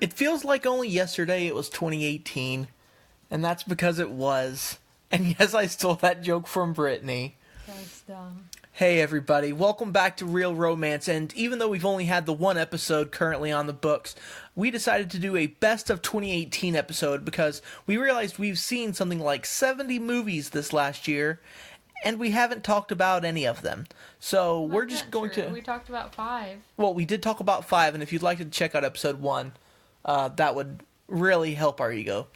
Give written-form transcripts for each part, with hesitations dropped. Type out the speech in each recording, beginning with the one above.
It feels like only yesterday it was 2018, and that's because it was. And yes, I stole that joke from Brittany. That's dumb. Hey everybody, welcome back to Real Romance, and even though we've only had the one episode currently on the books, we decided to do a best of 2018 episode because we realized we've seen something like 70 movies this last year, and we haven't talked about any of them. So we're just going to... We talked about 5. Well, we did talk about 5, and if you'd like to check out episode 1, that would really help our ego.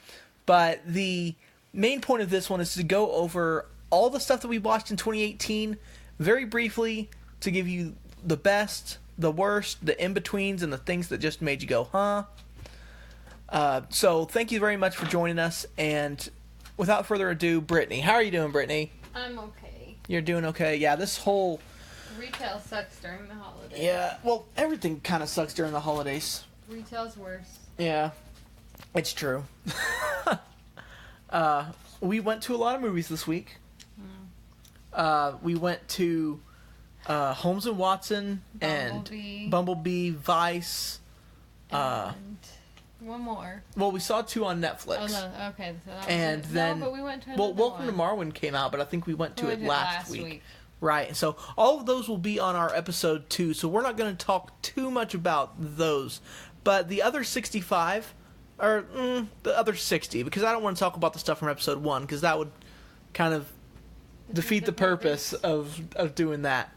But the main point of this one is to go over all the stuff that we watched in 2018 very briefly, to give you the best, the worst, the in-betweens, and the things that just made you go, huh? So thank you very much for joining us, and without further ado, Brittany. How are you doing, Brittany? I'm okay. You're doing okay? Yeah, this whole... Retail sucks during the holidays. Yeah, well, everything kind of sucks during the holidays. Retail's worse. Yeah, it's true. We went to a lot of movies this week. We went to Holmes and Watson and Bumblebee, Vice. And one more. Well, we saw 2 on Netflix. Oh, no, okay. So that was and it. then, no, but we went to another Welcome one. to Marwin came out, but I think we went to it last week. Right. Right, and so all of those will be on our episode 2, so we're not going to talk too much about those. But the other 65, or the other 60, because I don't want to talk about the stuff from episode 1, because that would kind of defeat the purpose of doing that.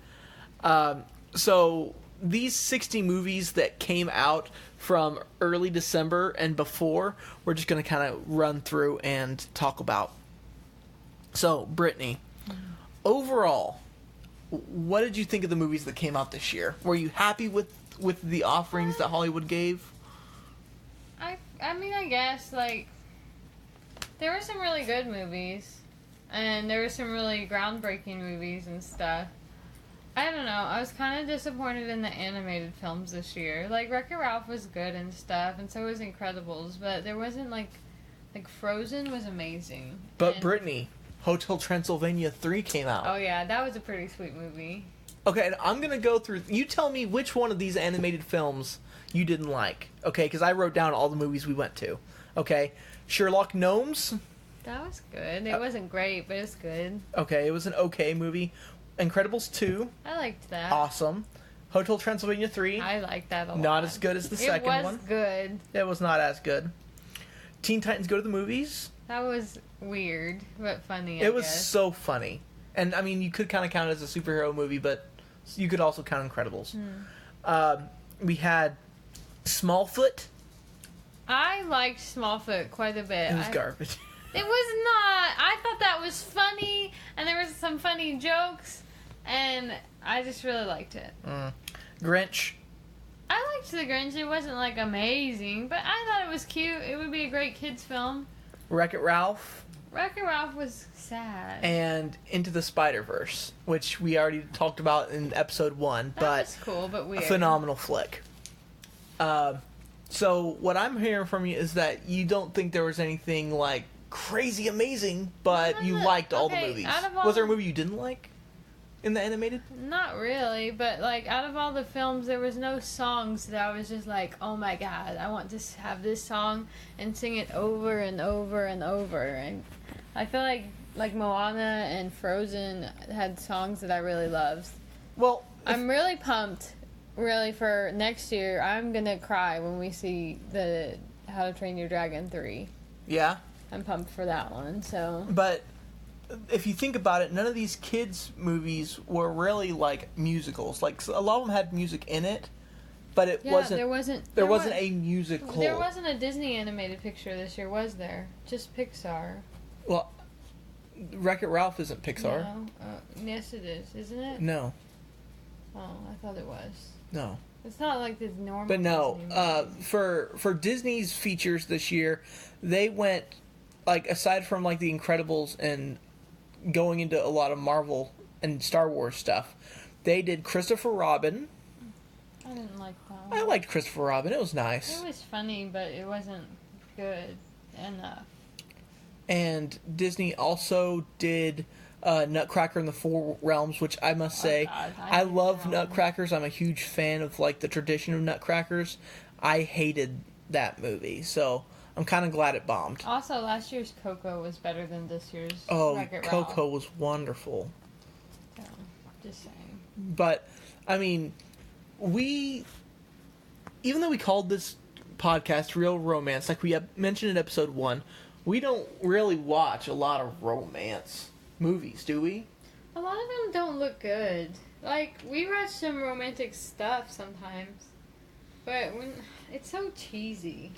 So these 60 movies that came out from early December and before, we're just going to kind of run through and talk about. So, Brittany, overall, what did you think of the movies that came out this year? Were you happy with the offerings that Hollywood gave? I mean, I guess, like, there were some really good movies. And there were some really groundbreaking movies and stuff. I don't know. I was kind of disappointed in the animated films this year. Like, Wreck-It Ralph was good and stuff, and so was Incredibles. But there wasn't, like Frozen was amazing. But, and, Brittany, Hotel Transylvania 3 came out. Oh, yeah. That was a pretty sweet movie. Okay, and I'm going to go through... You tell me which one of these animated films you didn't like. Okay, because I wrote down all the movies we went to. Okay, Sherlock Gnomes... That was good. It wasn't great, but it was good. Okay, it was an okay movie. Incredibles 2. I liked that. Awesome. Hotel Transylvania 3. I liked that a lot. Not as good as the second one. It was good. It was not as good. Teen Titans Go to the Movies. That was weird, but funny, It was so funny. And, I mean, you could kind of count it as a superhero movie, but you could also count Incredibles. We had Smallfoot. I liked Smallfoot quite a bit. It was garbage. It was not. I thought that was funny, and there was some funny jokes, and I just really liked it. Grinch. I liked The Grinch. It wasn't, like, amazing, but I thought it was cute. It would be a great kids' film. Wreck-It Ralph. Wreck-It Ralph was sad. And Into the Spider-Verse, which we already talked about in episode 1, that was cool, but weird. A phenomenal flick. So what I'm hearing from you is that you don't think there was anything, like, crazy amazing, but you liked all the movies. Was there a movie you didn't like in the animated? Not really, but like out of all the films, there was no songs that I was just like, oh my god, I want to have this song and sing it over and over and over. And I feel like Moana and Frozen had songs that I really loved. Well, I'm really pumped, really, for next year. I'm gonna cry when we see the How to Train Your Dragon 3. Yeah. I'm pumped for that one, so... But if you think about it, none of these kids' movies were really, like, musicals. Like, a lot of them had music in it, but it wasn't... There wasn't a musical. There wasn't a Disney animated picture this year, was there? Just Pixar. Well, Wreck-It Ralph isn't Pixar. No. Yes, it is, isn't it? No. Oh, I thought it was. No. It's not like the normal But no, Disney for Disney's features this year, they went... Like, aside from, like, The Incredibles and going into a lot of Marvel and Star Wars stuff, they did Christopher Robin. I didn't like that one. I liked Christopher Robin. It was nice. It was funny, but it wasn't good enough. And Disney also did Nutcracker in the Four Realms, which I must say, God, I love Nutcrackers. I'm a huge fan of, like, the tradition of Nutcrackers. I hated that movie. So I'm kind of glad it bombed. Also, last year's Coco was better than this year's Wreck-It Coco Ralph. was wonderful. So, just saying. But, I mean, even though we called this podcast Real Romance, like we mentioned in episode 1, we don't really watch a lot of romance movies, do we? A lot of them don't look good. Like, we watch some romantic stuff sometimes, but it's so cheesy.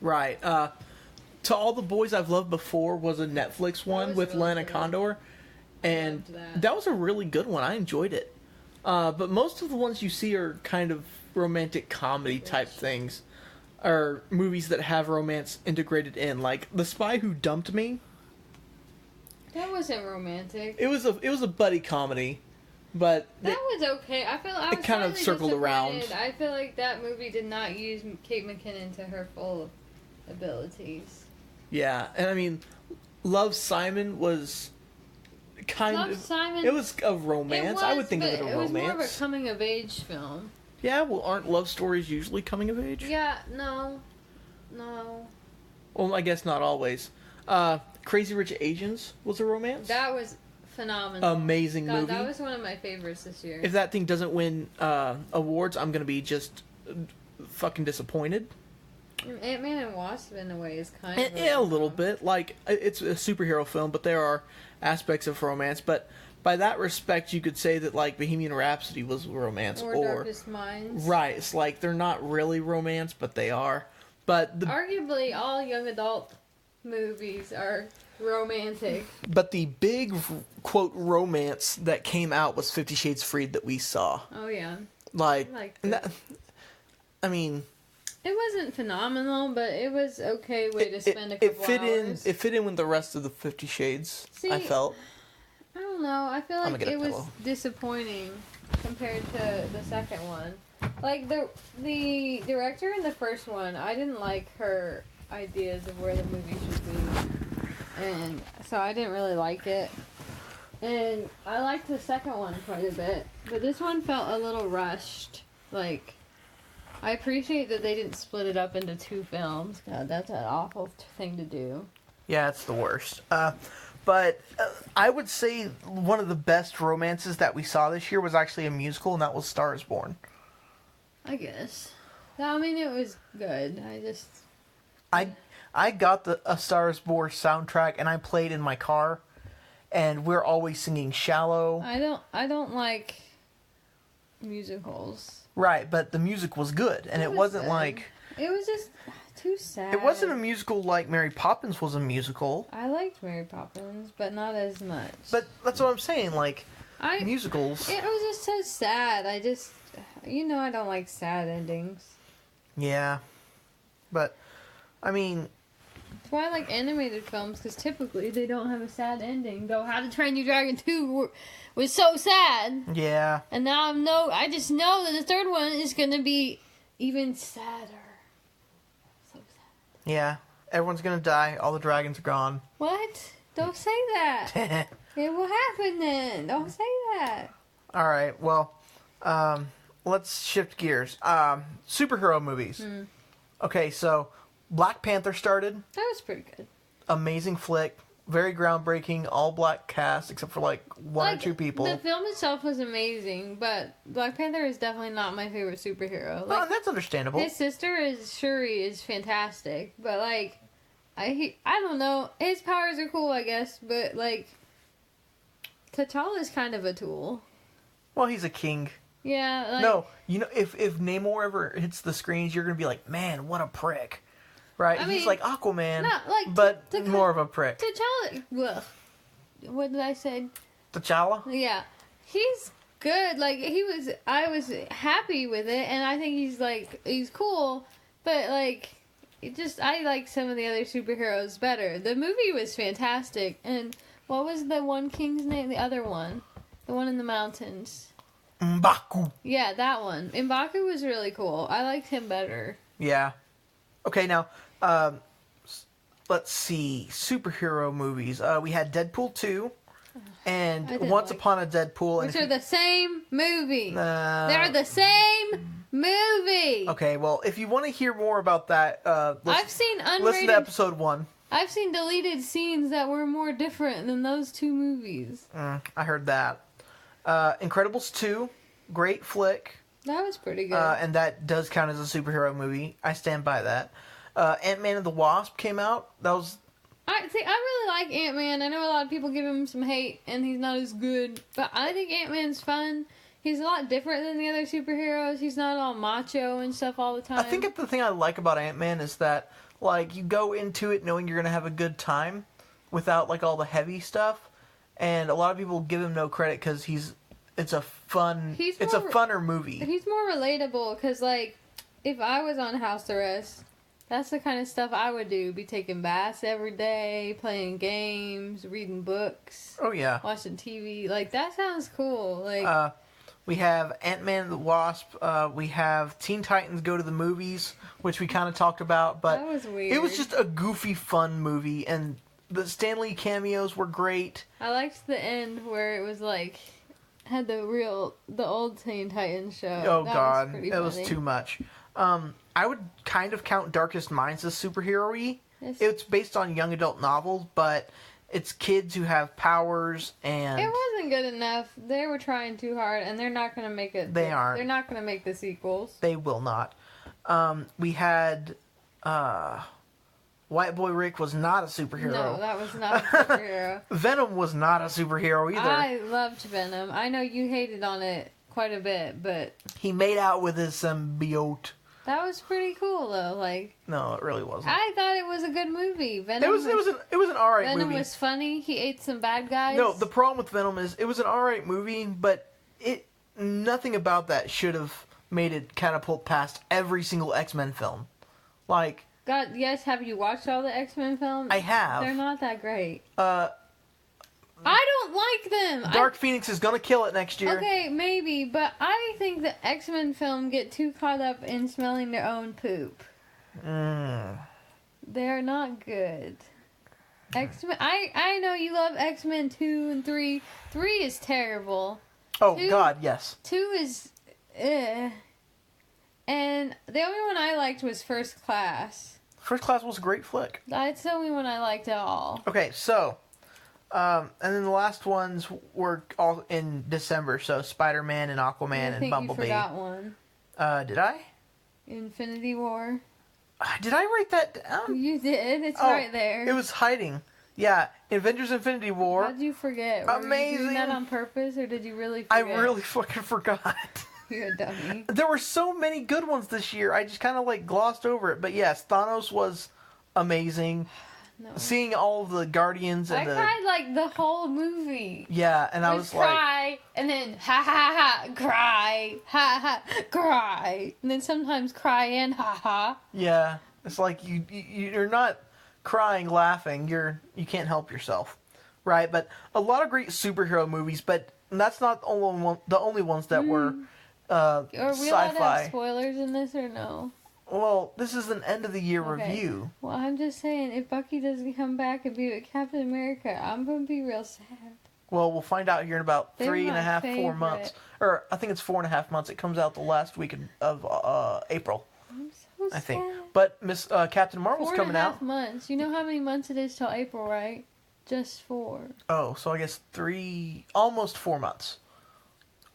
Right. To All the Boys I've Loved Before was a Netflix one with really Lana good. Condor, and that was a really good one. I enjoyed it. But most of the ones you see are kind of romantic comedy type things, or movies that have romance integrated in, like The Spy Who Dumped Me. That wasn't romantic. It was a buddy comedy, but that was okay. I was it kind of circled around. I feel like that movie did not use Kate McKinnon to her full abilities. Yeah, and I mean, Love, Simon was Simon, it was a romance. I would think of it a romance. It was more of a coming of age film. Yeah, well, aren't love stories usually coming of age? Yeah, no. Well, I guess not always. Crazy Rich Asians was a romance. That was phenomenal. Amazing movie. That was one of my favorites this year. If that thing doesn't win awards, I'm gonna be just fucking disappointed. Ant-Man and Wasp, in a way, is kind of a little bit. Like, it's a superhero film, but there are aspects of romance. But by that respect, you could say that, like, Bohemian Rhapsody was romance. Or Darkest Minds. Right. It's like, they're not really romance, but they are. But arguably, all young adult movies are romantic. But the big, quote, romance that came out was 50 Shades Freed that we saw. Oh, yeah. Like, I mean... It wasn't phenomenal, but it was okay way to spend a couple hours. It fit in with the rest of the 50 Shades, I felt. I don't know. I feel like it was disappointing compared to the second one. Like, the director in the first one, I didn't like her ideas of where the movie should be. And so I didn't really like it. And I liked the second one quite a bit. But this one felt a little rushed. Like... I appreciate that they didn't split it up into 2 films. God, that's an awful thing to do. Yeah, it's the worst. But I would say one of the best romances that we saw this year was actually a musical, and that was Star is Born. I guess. I mean, it was good. I got a Star is Born soundtrack, and I played in my car, and we're always singing Shallow. I don't like musicals. Right, but the music was good, and it wasn't good. like... It was just too sad. It wasn't a musical like Mary Poppins was a musical. I liked Mary Poppins, but not as much. But that's what I'm saying, like, musicals... It was just so sad. I don't like sad endings. Yeah. But, I mean... That's why I like animated films, because typically they don't have a sad ending. Though How to Train Your Dragon 2 was so sad. Yeah. And now I just know that the third one is going to be even sadder. So sad. Yeah. Everyone's going to die. All the dragons are gone. What? Don't say that. It will happen then. Don't say that. All right. Well, let's shift gears. Superhero movies. Okay, so Black Panther started. That was pretty good. Amazing flick. Very groundbreaking. All black cast except for like one or two people. The film itself was amazing, but Black Panther is definitely not my favorite superhero. Well, that's understandable. His sister Shuri is fantastic, but like I don't know. His powers are cool, I guess, but like T'Challa is kind of a tool. Well, he's a king. Yeah. Like, no, if Namor ever hits the screens, you're gonna be like, man, what a prick. Right? I mean, he's like Aquaman, like but more of a prick. T'Challa. Ugh. What did I say? T'Challa? Yeah, he's good. Like I was happy with it, and I think he's cool. But like, I like some of the other superheroes better. The movie was fantastic, and what was the one king's name? The other one, the one in the mountains. M'Baku. Yeah, that one. M'Baku was really cool. I liked him better. Yeah. Okay, now, let's see. Superhero movies. We had Deadpool 2 and Once Upon a Deadpool. Which are the same movie. They're the same movie. Okay, well, if you want to hear more about that, I've seen unrated. listen to episode 1. I've seen deleted scenes that were more different than those 2 movies. I heard that. Incredibles 2, great flick. That was pretty good. And that does count as a superhero movie. I stand by that. Ant-Man and the Wasp came out. That was... I really like Ant-Man. I know a lot of people give him some hate, and he's not as good. But I think Ant-Man's fun. He's a lot different than the other superheroes. He's not all macho and stuff all the time. I think the thing I like about Ant-Man is that, like, you go into it knowing you're going to have a good time without, like, all the heavy stuff. And a lot of people give him no credit because it's a funner movie. He's more relatable because, like, if I was on house arrest, that's the kind of stuff I would do. Be taking baths every day, playing games, reading books. Oh, yeah. Watching TV. Like, that sounds cool. Like, we have Ant-Man and the Wasp. We have Teen Titans Go to the Movies, which we kind of talked about. But that was weird. It was just a goofy, fun movie. And the Stan Lee cameos were great. I liked the end where it was, like... had the old Teen Titans show. Oh, that God. Was it was too much. I would kind of count Darkest Minds as superhero-y. Yes. It's based on young adult novels, but it's kids who have powers and... It wasn't good enough. They were trying too hard, and they're not going to make it... They aren't. They're not going to make the sequels. They will not. We had... White Boy Rick was not a superhero. No, that was not a superhero. Venom was not a superhero either. I loved Venom. I know you hated on it quite a bit, but... He made out with his symbiote. That was pretty cool, though. Like, no, it really wasn't. I thought it was a good movie. Venom it was an alright movie. Venom was funny. He ate some bad guys. No, the problem with Venom is it was an alright movie, but nothing about that should have made it catapult past every single X-Men film. Like... God, yes, have you watched all the X-Men films? I have. They're not that great. I don't like them. Dark Phoenix is gonna kill it next year. Okay, maybe, but I think the X-Men film get too caught up in smelling their own poop. They're not good. X-Men. I know you love X-Men 2 and 3. 3 is terrible. Oh, God, yes. 2 is... And the only one I liked was First Class. First Class was a great flick. That's the only one I liked at all. Okay, so... and then the last ones were all in December, so Spider-Man and Aquaman and Bumblebee. I think you forgot one. Did I? Infinity War. Did I write that down? You did. It's right there. It was hiding. Yeah, Avengers Infinity War. How'd you forget? Amazing. Were you doing that on purpose, or did you really I forget? really fucking forgot. You're a dummy. There were so many good ones this year. I just kind of like glossed over it. But yes, Thanos was amazing. No. Seeing all of the Guardians and I cried like the whole movie. Yeah, and I was like... cry, and then ha ha ha, cry, ha ha, cry. And then sometimes cry and ha ha. Yeah, it's like you're not crying, laughing. You can't help yourself. Right, but a lot of great superhero movies, but that's not the only ones that were Are we allowed to sci-fi. have spoilers in this or no? Well, this is an end of the year review. Well, I'm just saying, if Bucky doesn't come back and be with Captain America, I'm gonna be real sad. Well, we'll find out here in about They're 3.5, 4 months. Or I think it's 4.5 months. It comes out the last week of April, I'm so sad. I think. But Captain Marvel's coming out. 4.5 months. You know how many months it is till April, right? Just 4. Oh, so I guess almost 4 months.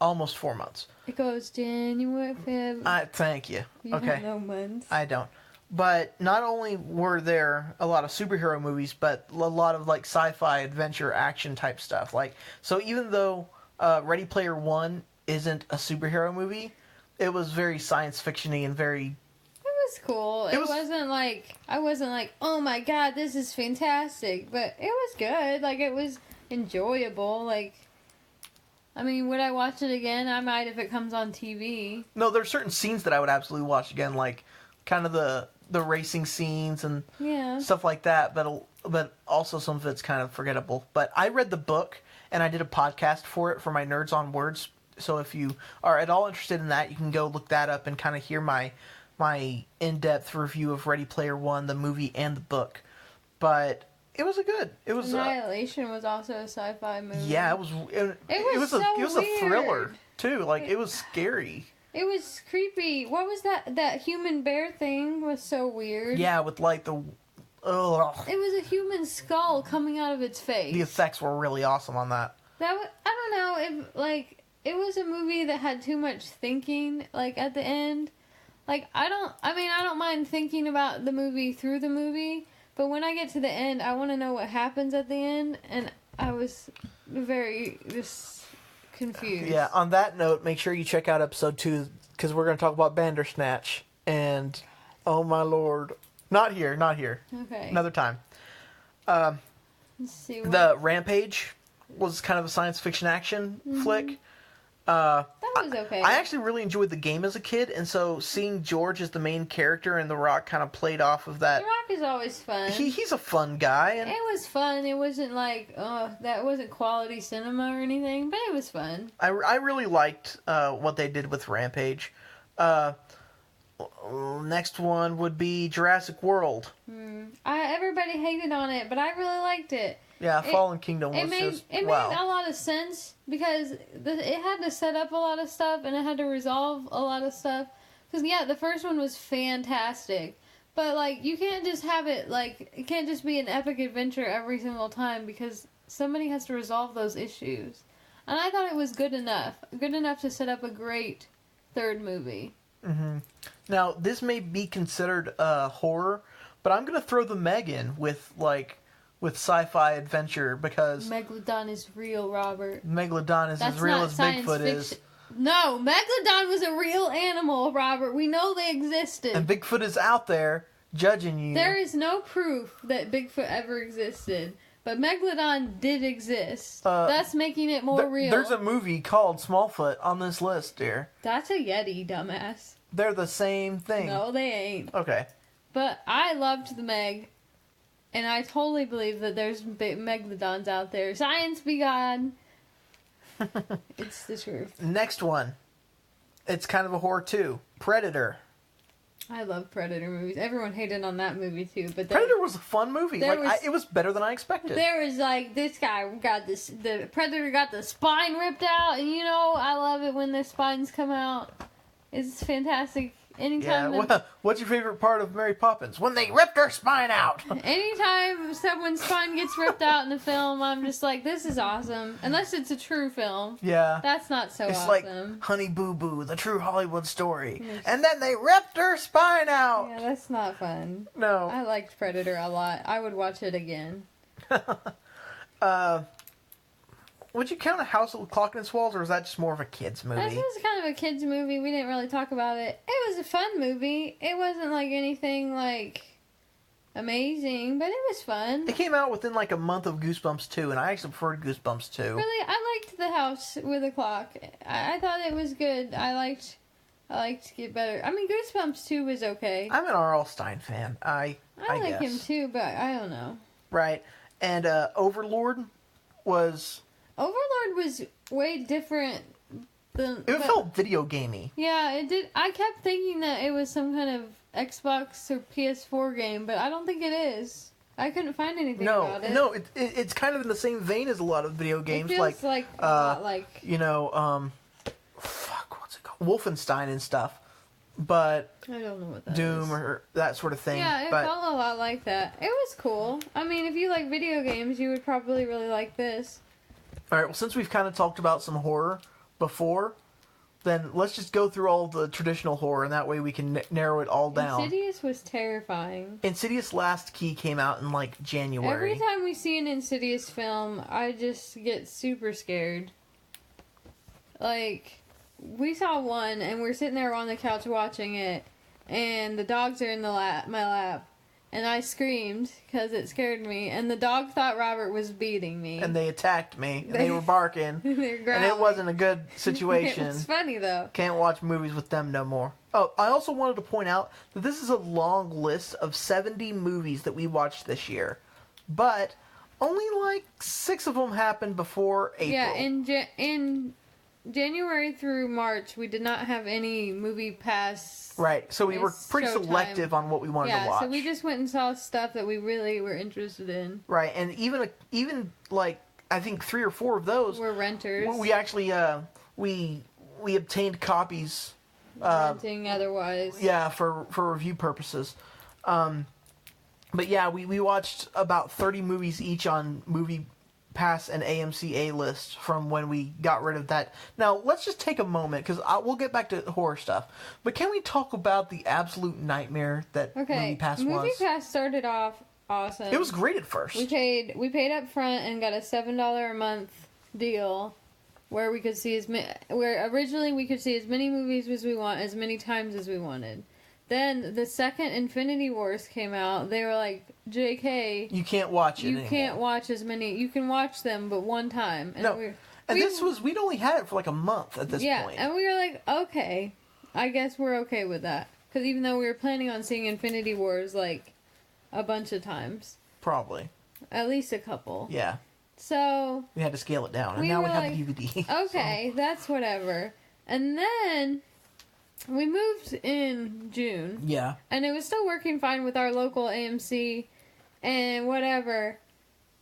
Almost 4 months. It goes January, February. Thank you. You Okay. don't know months. I don't. But not only were there a lot of superhero movies, but a lot of like sci-fi, adventure, action type stuff. Like, so even though Ready Player One isn't a superhero movie, it was very science fiction-y and very... It was cool. It wasn't like... I wasn't like, oh my god, this is fantastic. But it was good. Like, it was enjoyable. Like... I mean, would I watch it again? I might if it comes on TV. No, there are certain scenes that I would absolutely watch again, like kind of the racing scenes and stuff like that, but also some of it's kind of forgettable. But I read the book, and I did a podcast for it for my Nerds on Words, so if you are at all interested in that, you can go look that up and kind of hear my in-depth review of Ready Player One, the movie and the book. But... It was Annihilation was also a sci-fi movie. Yeah, it was. It was so a thriller weird. too. Like it was scary. It was creepy. What was that? That human bear thing was so weird. Yeah, with like the... Ugh. It was a human skull coming out of its face. The effects were really awesome on that. I don't know if like it was a movie that had too much thinking. Like at the end, like I don't mind thinking about the movie through the movie, but when I get to the end, I want to know what happens at the end, and I was very just confused. Yeah. On that note, make sure you check out episode 2 because we're going to talk about Bandersnatch and oh my lord, not here. Okay. Another time. Let's see. The Rampage was kind of a science fiction action flick. That was okay. I actually really enjoyed the game as a kid, and so seeing George as the main character and The Rock kind of played off of that. The Rock is always fun. He's a fun guy. And it was fun. It wasn't like, that wasn't quality cinema or anything, but it was fun. I really liked what they did with Rampage. Next one would be Jurassic World. Everybody hated on it, but I really liked it. Yeah, Fallen Kingdom was made a lot of sense because it had to set up a lot of stuff and it had to resolve a lot of stuff. Because, yeah, the first one was fantastic. But, like, you can't just have it, like, it can't just be an epic adventure every single time because somebody has to resolve those issues. And I thought it was good enough. Good enough to set up a great third movie. Mm-hmm. Now, this may be considered horror, but I'm going to throw the Meg in with sci-fi adventure because... Megalodon is real, Robert. Megalodon is as real as Bigfoot is. No, Megalodon was a real animal, Robert. We know they existed. And Bigfoot is out there judging you. There is no proof that Bigfoot ever existed, but Megalodon did exist. That's making it more real. There's a movie called Smallfoot on this list, dear. That's a Yeti, dumbass. They're the same thing. No, they ain't. Okay. But I loved the Meg, and I totally believe that there's Megalodons out there. Science be God. It's the truth. Next one. It's kind of a horror too. Predator. I love Predator movies. Everyone hated on that movie too, but Predator was a fun movie. It was better than I expected. There was like this guy got the Predator got the spine ripped out, and you know I love it when their spines come out. It's fantastic. Anytime. Yeah. What's your favorite part of Mary Poppins? When they ripped her spine out. Anytime someone's spine gets ripped out in the film, I'm just like, this is awesome. Unless it's a true film. Yeah. That's not so it's awesome. It's like Honey Boo Boo, the true Hollywood story. And then they ripped her spine out. Yeah, that's not fun. No. I liked Predator a lot. I would watch it again. Would you count A House with Clock in Its Walls, or is that just more of a kid's movie? This was kind of a kid's movie. We didn't really talk about it. It was a fun movie. It wasn't like anything like amazing, but it was fun. It came out within like a month of Goosebumps 2, and I actually preferred Goosebumps 2. Really, I liked The House with a Clock. I thought it was good. I liked Get Better. I mean, Goosebumps 2 was okay. I'm an R.L. Stein fan. I like guess. him too, but I don't know. Right. And Overlord was way different than... It felt video gamey. Yeah, it did. I kept thinking that it was some kind of Xbox or PS4 game, but I don't think it is. I couldn't find anything about it. No, it's kind of in the same vein as a lot of video games. It feels like a lot like... You know, what's it called? Wolfenstein and stuff. But... I don't know what that Doom is. or that sort of thing. Yeah, it felt a lot like that. It was cool. I mean, if you like video games, you would probably really like this. Alright, well, since we've kind of talked about some horror before, then let's just go through all the traditional horror, and that way we can narrow it all down. Insidious was terrifying. Insidious Last Key came out in, like, January. Every time we see an Insidious film, I just get super scared. Like, we saw one, and we're sitting there on the couch watching it, and the dogs are in my lap. And I screamed because it scared me. And the dog thought Robert was beating me. And they attacked me. And they were barking. They were growling. And it wasn't a good situation. It was funny, though. Can't watch movies with them no more. Oh, I also wanted to point out that this is a long list of 70 movies that we watched this year. But only like 6 of them happened before April. Yeah, in January through March, we did not have any movie pass. Right, so we were pretty selective on what we wanted to watch. Yeah, so we just went and saw stuff that we really were interested in. Right, and even like I think 3 or 4 of those were renters. We actually we obtained copies renting otherwise. Yeah, for review purposes. But yeah, we watched about 30 movies each on Movie Pass and AMC A-List from when we got rid of that. Now, let's just take a moment, because we'll get back to horror stuff. But can we talk about the absolute nightmare that Movie Pass was? Movie Pass started off awesome. It was great at first. We paid up front and got a $7 a month deal where we could see where originally we could see as many movies as we want, as many times as we wanted. Then the second Infinity Wars came out. They were like, JK, you can't watch it You anymore. can't watch as many. You can watch them, but one time. And we'd only had it for like a month at this point. Yeah, and we were like, okay, I guess we're okay with that. Because even though we were planning on seeing Infinity Wars like a bunch of times. Probably. At least a couple. Yeah. So we had to scale it down, and now we have a DVD. Okay, that's whatever. And then we moved in June. Yeah. And it was still working fine with our local AMC and whatever.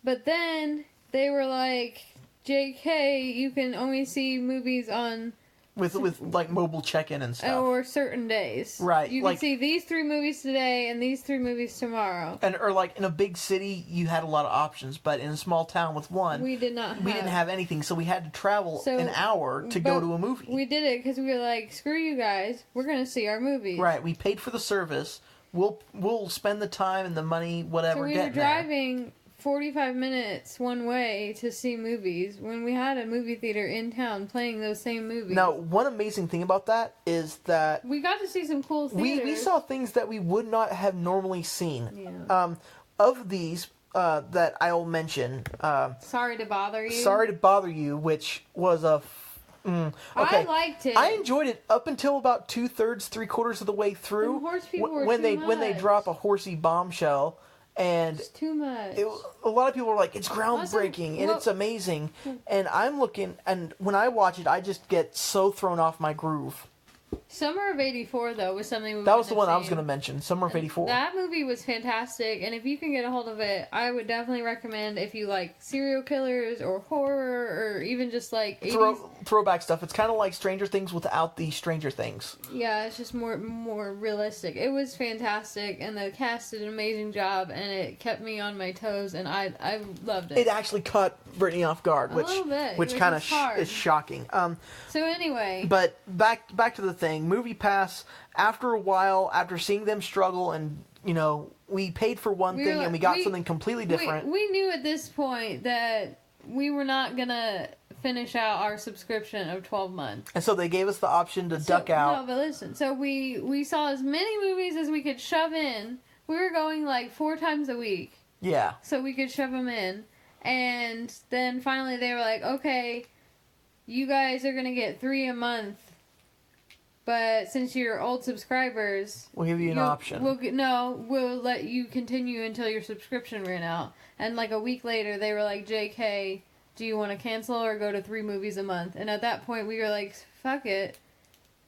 But then they were like, JK, you can only see movies on... With like mobile check-in and stuff. Or certain days. Right. You can see these 3 movies today and these 3 movies tomorrow. Or like in a big city, you had a lot of options, but in a small town with one, we didn't have anything, so we had to travel an hour to go to a movie. We did it because we were like, screw you guys, we're going to see our movies. Right. We paid for the service. We'll spend the time and the money, whatever. So we were driving 45 minutes one way to see movies when we had a movie theater in town playing those same movies. Now, one amazing thing about that is that we got to see some cool theaters. We saw things that we would not have normally seen. Yeah. Of these that I'll mention. Sorry to Bother You. Sorry to Bother You, which was a... okay. I liked it. I enjoyed it up until about 2/3, 3/4 of the way through. The horse people were when too much. When they drop a horsey bombshell. And it's too much. A lot of people are like, it's groundbreaking and it's amazing. And I'm looking, and when I watch it, I just get so thrown off my groove. Summer of '84, though, was something that was the one I was going to mention. Summer of '84. That movie was fantastic, and if you can get a hold of it, I would definitely recommend if you like serial killers or horror or even just like 80s. Throwback stuff. It's kind of like Stranger Things without the Stranger Things. Yeah, it's just more realistic. It was fantastic, and the cast did an amazing job, and it kept me on my toes, and I loved it. It actually caught Brittany off guard, which kind of is shocking. So anyway, but back to the thing. Movie Pass. After a while, after seeing them struggle, and we paid for one thing and we got something completely different. We knew at this point that we were not gonna finish out our subscription of 12 months. And so they gave us the option to duck out. No, but listen. So we saw as many movies as we could shove in. We were going like 4 times a week. Yeah. So we could shove them in. And then finally they were like, okay, you guys are going to get 3 a month. But since you're old subscribers... We'll give you an option. We'll let you continue until your subscription ran out. And like a week later, they were like, JK, do you want to cancel or go to 3 movies a month? And at that point, we were like, fuck it.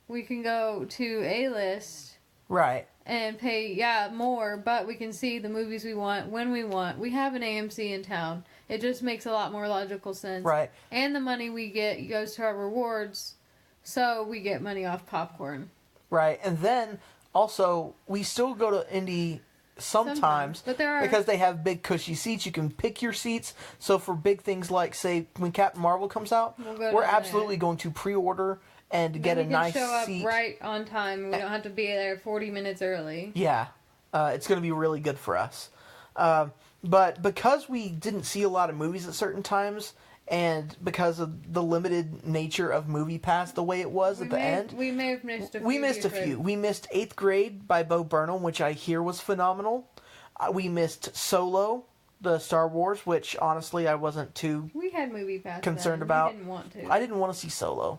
We can go to A-List. Right. And pay, more, but we can see the movies we want when we want. We have an AMC in town. It just makes a lot more logical sense. Right. And the money we get goes to our rewards, so we get money off popcorn. Right. And then, also, we still go to Indie sometimes but there are... because they have big cushy seats. You can pick your seats. So for big things like, say, when Captain Marvel comes out, we're absolutely going to pre-order and get a nice seat. We can show up right on time. We don't have to be there 40 minutes early. Yeah. It's going to be really good for us. But because we didn't see a lot of movies at certain times, and because of the limited nature of Movie Pass, the way it was at the end, we may have missed a few. We missed a few. We missed 8th Grade by Bo Burnham, which I hear was phenomenal. We missed Solo, the Star Wars, which honestly I wasn't too We had Movie Pass concerned then. about. We didn't want to. I didn't want to see Solo.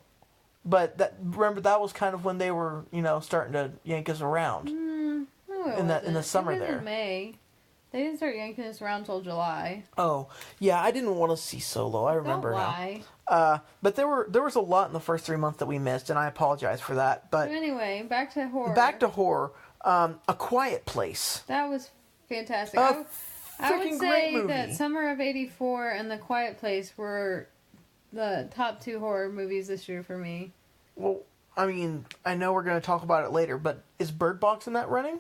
But remember, that was kind of when they were, starting to yank us around. No, in the summer it was there. In May. They didn't start yanking us around till July. Oh, yeah, I didn't want to see Solo. I remember Don't lie. now. But there was a lot in the first 3 months that we missed, and I apologize for that. But so anyway, back to horror. A Quiet Place. That was fantastic. I would say that Summer of '84 and The Quiet Place were the top 2 horror movies this year for me. Well, I mean, I know we're going to talk about it later, but is Bird Box in that running?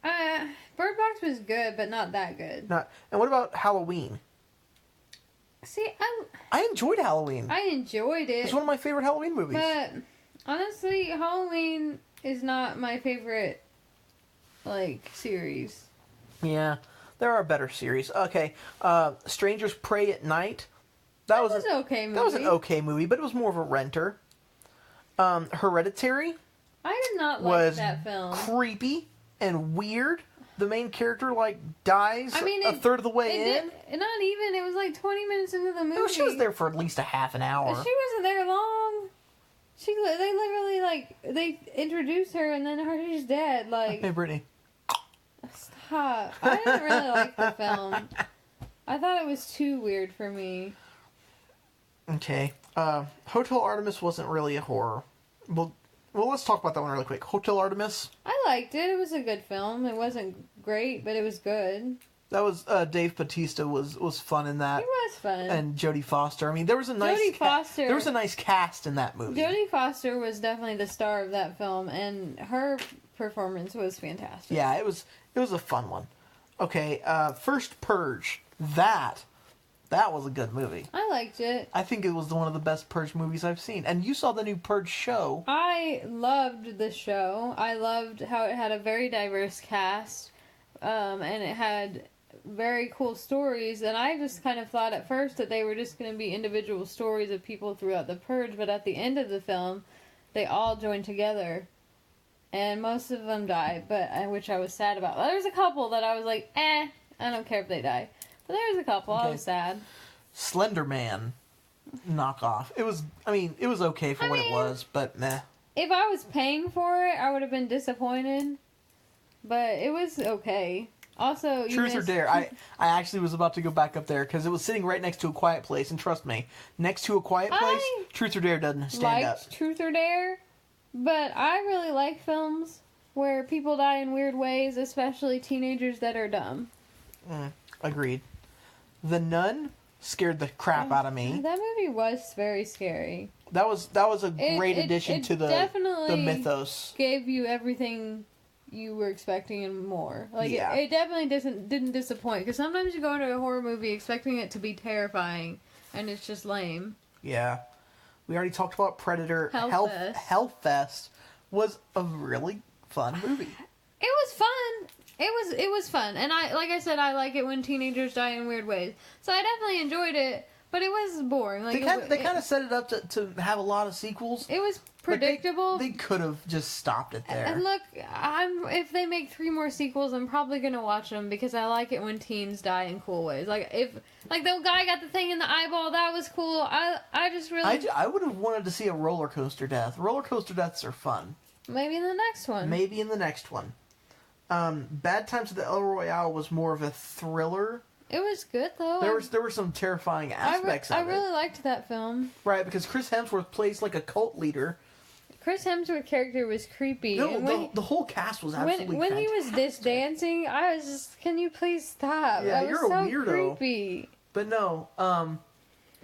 Bird Box was good, but not that good. Not. And what about Halloween? See, I enjoyed Halloween. I enjoyed it. It's one of my favorite Halloween movies. But honestly, Halloween is not my favorite, like, series. Yeah, there are better series. Okay, Strangers Pray at Night. That was an okay movie. That was an okay movie, but it was more of a renter. Hereditary. I did not like that film. Creepy and weird. The main character dies a third of the way in. Not even. It was like 20 minutes into the movie. No, she was there for at least a half an hour. She wasn't there long. They literally they introduced her and then she's dead. Hey, Brittany. Stop. I didn't really like the film. I thought it was too weird for me. Okay. Hotel Artemis wasn't really a horror. Well, let's talk about that one really quick. Hotel Artemis. I liked it. It was a good film. It wasn't great, but it was good. That was Dave Bautista was fun in that. He was fun. And Jodie Foster. I mean, there was a nice there was a nice cast in that movie. Jodie Foster was definitely the star of that film, and her performance was fantastic. Yeah, it was a fun one. Okay, First Purge. That was a good movie. I liked it. I think it was one of the best Purge movies I've seen. And you saw the new Purge show. I loved the show. I loved how it had a very diverse cast. And it had very cool stories. And I just kind of thought at first that they were just going to be individual stories of people throughout the Purge. But at the end of the film, they all joined together. And most of them died, which I was sad about. Well, there was a couple that I was like, I don't care if they die. But there was a couple. Okay. I was sad. Slender Man knockoff. It was okay for what it was, but meh. If I was paying for it, I would have been disappointed. But it was okay. Also, Truth or Dare. I actually was about to go back up there because it was sitting right next to A Quiet Place, and trust me, next to A Quiet Place, Truth or Dare doesn't stand up. Truth or Dare, but I really like films where people die in weird ways, especially teenagers that are dumb. Agreed. The Nun scared the crap out of me. That movie was very scary. That was a great addition to the mythos. Gave you everything you were expecting and more. It definitely didn't disappoint, because sometimes you go into a horror movie expecting it to be terrifying and it's just lame. Yeah. We already talked about Predator. Hellfest was a really fun movie. It was fun. It was fun, and I like it when teenagers die in weird ways. So I definitely enjoyed it, but it was boring. They kind of set it up to have a lot of sequels. It was predictable. They could have just stopped it there. And look, if they make 3 more sequels, I'm probably gonna watch them because I like it when teens die in cool ways. If the guy got the thing in the eyeball, that was cool. I just really I would have wanted to see a roller coaster death. Roller coaster deaths are fun. Maybe in the next one. Bad Times at the El Royale was more of a thriller. It was good though. There were some terrifying aspects of it. I really liked that film. Right, because Chris Hemsworth plays like a cult leader. Chris Hemsworth's character was creepy. No, the whole cast was absolutely when fantastic. he was this dancing, I was just, can you please stop? Yeah, you're a weirdo. Creepy. But no,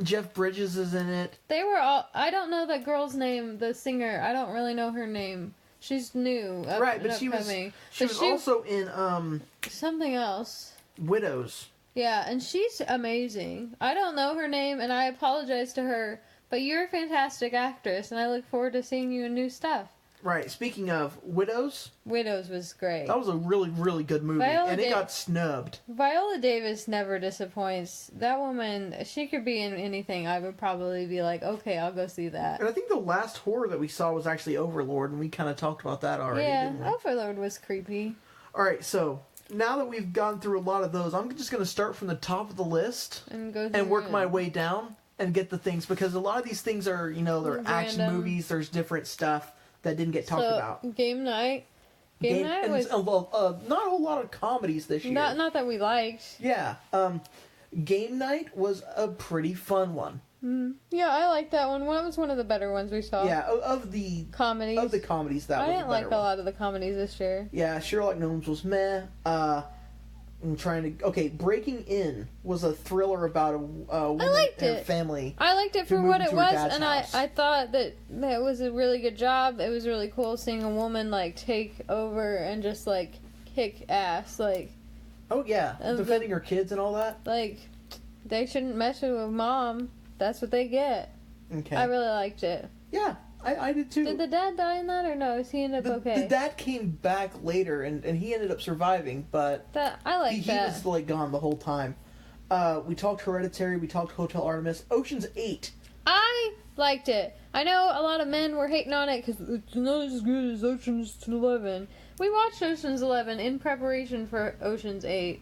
Jeff Bridges is in it. They were all. I don't know that girl's name. The singer. I don't really know her name. She's new. Right, but she was also in something else. Widows. Yeah, and she's amazing. I don't know her name, and I apologize to her, but you're a fantastic actress, and I look forward to seeing you in new stuff. Right, speaking of Widows. Widows was great. That was a really, really good movie, and it got snubbed. Viola Davis never disappoints. That woman, she could be in anything. I would probably be like, okay, I'll go see that. And I think the last horror that we saw was actually Overlord, and we kind of talked about that already, didn't we? Overlord was creepy. Alright, so now that we've gone through a lot of those, I'm just going to start from the top of the list and work my way down and get the things, because a lot of these things are, they're action movies, there's different stuff that didn't get talked about. Game Night. Game Night was... not a whole lot of comedies this year. Not that we liked. Yeah. Game Night was a pretty fun one. Yeah, I liked that one. That was one of the better ones we saw. Yeah, of the comedies. Of the comedies, that was the better one. I didn't like a lot of the comedies this year. Yeah, Sherlock Gnomes was meh. I'm trying to. Okay, Breaking In was a thriller about a woman and her family. I liked it who for moved what it into her was, dad's and house. I thought that was a really good job. It was really cool seeing a woman like take over and just like kick ass. Like, Oh yeah, defending her kids and all that. like they shouldn't mess with mom. That's what they get. Okay. I really liked it. Yeah, I did too. Did the dad die in that or no? Is he end up okay? The dad came back later and he ended up surviving, but I like he that. was like gone the whole time. We talked Hereditary, we talked Hotel Artemis, Ocean's 8. I liked it. I know a lot of men were hating on it because it's not as good as Ocean's 11. We watched Ocean's 11 in preparation for Ocean's 8.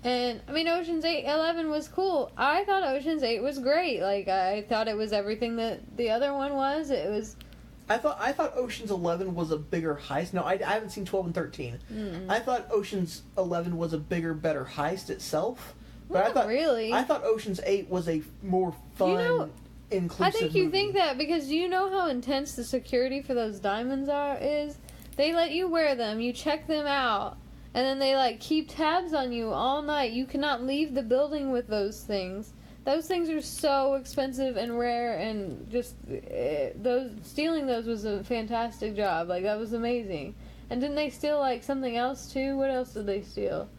And, I mean, Ocean's 11 was cool. I thought Ocean's 8 was great. Like, I thought it was everything that the other one was. It was... I thought Ocean's 11 was a bigger heist. No, I haven't seen 12 and 13. I thought Ocean's 11 was a bigger, better heist itself. But Not really. I thought Ocean's 8 was a more fun, inclusive I think you movie. think that because you know how intense the security for those diamonds is. They let you wear them, you check them out, and then they like keep tabs on you all night. You cannot leave the building with those things. Those things are so expensive and rare, and just stealing those was a fantastic job. Like, that was amazing. And didn't they steal like something else too? What else did they steal?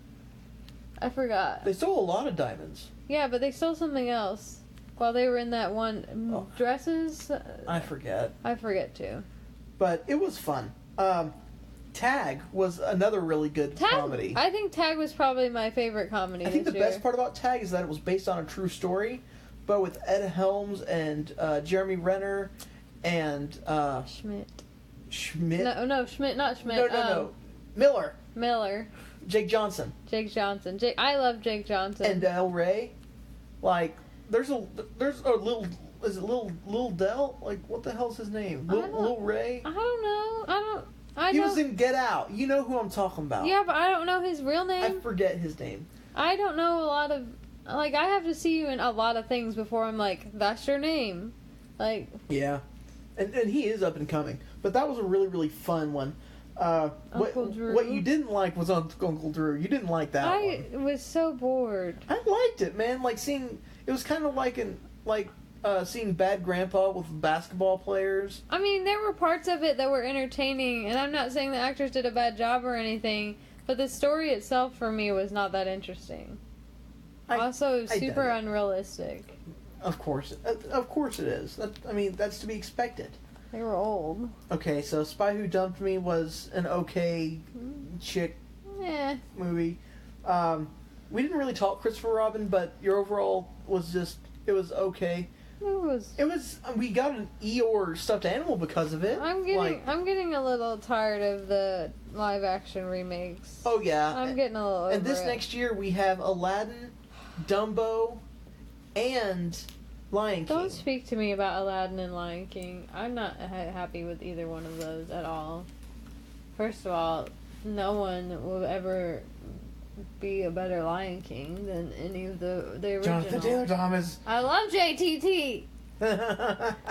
I forgot. They stole a lot of diamonds. Yeah, but they stole something else while they were in that one dresses. I forget. I forget too. But it was fun. Tag was another really good comedy. I think Tag was probably my favorite comedy. I think the this year. best part about Tag is that it was based on a true story, but with Ed Helms and Jeremy Renner and Schmidt. No, Schmidt, not Schmidt. No. Miller. Jake Johnson. I love Jake Johnson. And Del Rey. Like, there's a little. Is it Lil Del? Like, what the hell's his name? Lil Ray? I don't know. He was in Get Out. You know who I'm talking about. Yeah, but I don't know his real name. I forget his name. I don't know a lot of... Like, I have to see you in a lot of things before I'm like, that's your name. Like... Yeah. And he is up and coming. But that was a really, really fun one. Uncle Drew. What you didn't like was Uncle Drew. You didn't like that one. I was so bored. I liked it, man. Like, seeing... It was kind of like seeing Bad Grandpa with basketball players. I mean, there were parts of it that were entertaining, and I'm not saying the actors did a bad job or anything, but the story itself for me was not that interesting. Also, super unrealistic. Of course it is. That's to be expected. They were old. Okay, so Spy Who Dumped Me was an okay chick movie. We didn't really talk Christopher Robin, but your overall was just... It was okay. It was. We got an Eeyore stuffed animal because of it. I'm getting a little tired of the live action remakes. Oh yeah. I'm getting a little over And this it. next year we have Aladdin, Dumbo, and Lion King. Don't speak to me about Aladdin and Lion King. I'm not happy with either one of those at all. First of all, no one will ever be a better Lion King than any of the original. Jonathan Taylor Thomas. I love JTT.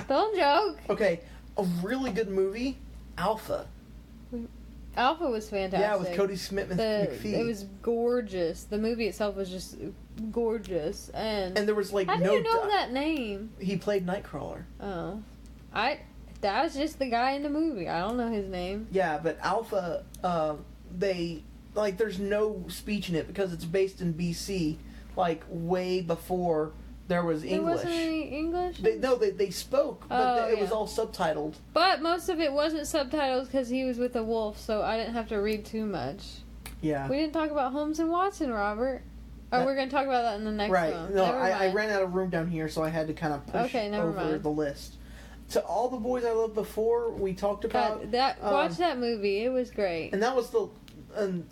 Don't joke. Okay, a really good movie, Alpha. Alpha was fantastic. Yeah, with Cody McPhee. It was gorgeous. The movie itself was just gorgeous, and there was like how do you know that name? He played Nightcrawler. Oh, that was just the guy in the movie. I don't know his name. Yeah, but Alpha, there's no speech in it because it's based in BC, like way before there was English. There wasn't any English? They spoke, but it was all subtitled. But most of it wasn't subtitled because he was with a wolf, so I didn't have to read too much. Yeah. We didn't talk about Holmes and Watson, Robert. We're going to talk about that in the next one. Right. No, I ran out of room down here, so I had to kind of push over the list. To All the Boys I Loved Before, we talked about... Watch that movie. It was great. And that was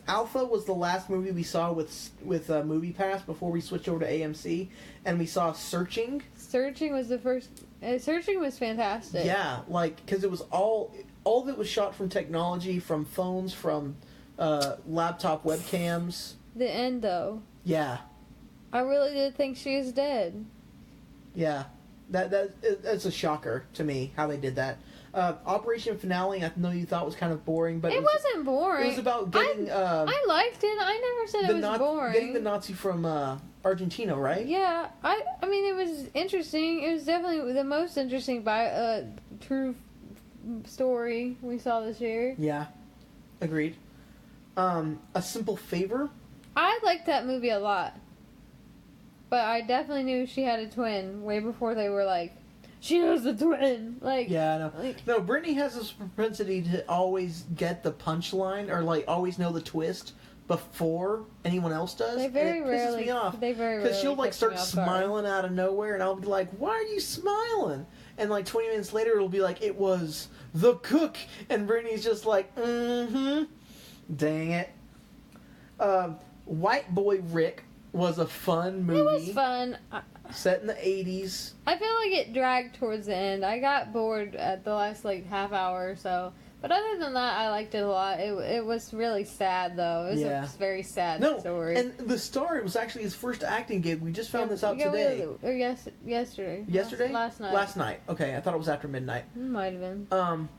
Alpha was the last movie we saw with Movie Pass before we switched over to AMC, and we saw Searching. Searching was the first. Searching was fantastic. Yeah, because it was all of it was shot from technology, from phones, from laptop webcams. The end, though. Yeah. I really did think she was dead. Yeah. That's a shocker to me how they did that. Operation Finale, I know you thought was kind of boring, but it wasn't boring. It was about getting. I liked it. I never said it was boring. Getting the Nazi from Argentina, right? Yeah, I mean it was interesting. It was definitely the most interesting true story we saw this year. Yeah, agreed. A Simple Favor. I liked that movie a lot, but I definitely knew she had a twin way before they were like, she has a twin. Like, yeah, I know. No, Brittany has this propensity to always get the punchline or like always know the twist before anyone else does. They very rarely. Pisses me off. They very rarely. Because she'll like start smiling out of nowhere, and I'll be like, "Why are you smiling?" And like 20 minutes later, it'll be like, "It was the cook," and Brittany's just like, "Mm-hmm." Dang it. White Boy Rick was a fun movie. It was fun. Set in the 80s. I feel like it dragged towards the end. I got bored at the last like half hour or so. But other than that, I liked it a lot. It was really sad though. It was a very sad story. And the star was actually his first acting gig. We just found this out today. Yesterday. Yesterday? Last night. Last night. Okay, I thought it was after midnight. It might have been.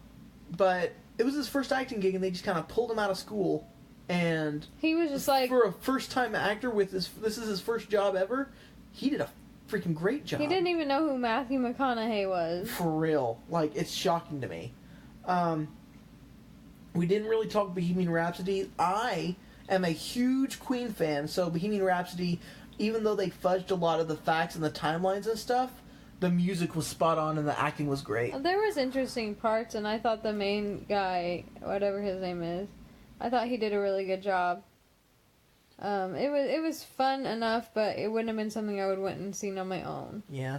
But it was his first acting gig, and they just kind of pulled him out of school. And he was just like, for a first-time actor with this is his first job ever. He did a freaking great job. He didn't even know who Matthew McConaughey was. For real, like it's shocking to me. We didn't really talk Bohemian Rhapsody. I am a huge Queen fan, so Bohemian Rhapsody, even though they fudged a lot of the facts and the timelines and stuff, the music was spot on and the acting was great. There was interesting parts, and I thought the main guy, whatever his name is, I thought he did a really good job. It was fun enough, but it wouldn't have been something I would went and seen on my own. Yeah.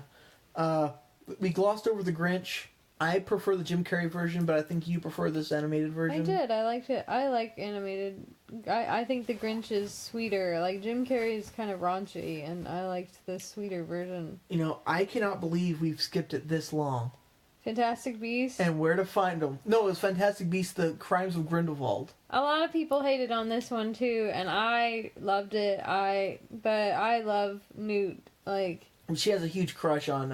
We glossed over the Grinch. I prefer the Jim Carrey version, but I think you prefer this animated version. I did. I liked it. I like animated. I think the Grinch is sweeter. Like, Jim Carrey is kind of raunchy, and I liked the sweeter version. You know, I cannot believe we've skipped it this long. Fantastic Beasts? And Where to Find Them. No, it was Fantastic Beasts, The Crimes of Grindelwald. A lot of people hated on this one, too, and I loved it. But I love Newt. Like, she has a huge crush on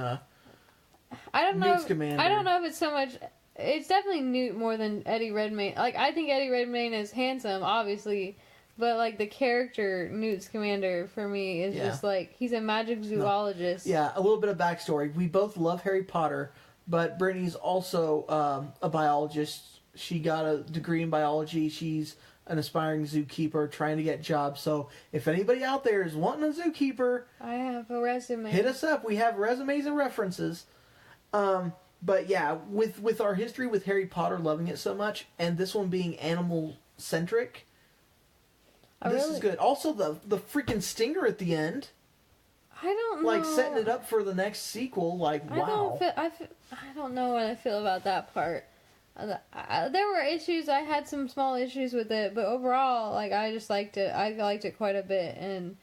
I don't know. Newt's Commander. I don't know if it's so much. It's definitely Newt more than Eddie Redmayne. Like, I think Eddie Redmayne is handsome, obviously, but like the character Newt Scamander for me is just like, he's a magic zoologist. No. Yeah, a little bit of backstory. We both love Harry Potter, but Brittany's also a biologist. She got a degree in biology. She's an aspiring zookeeper trying to get jobs. So if anybody out there is wanting a zookeeper, I have a resume. Hit us up. We have resumes and references. But yeah, with our history with Harry Potter loving it so much, and this one being animal centric, this is good. Also, the freaking stinger at the end. I don't know. Like setting it up for the next sequel. Like, wow. I don't know what I feel about that part. There were issues. I had some small issues with it, but overall, like, I just liked it. I liked it quite a bit, and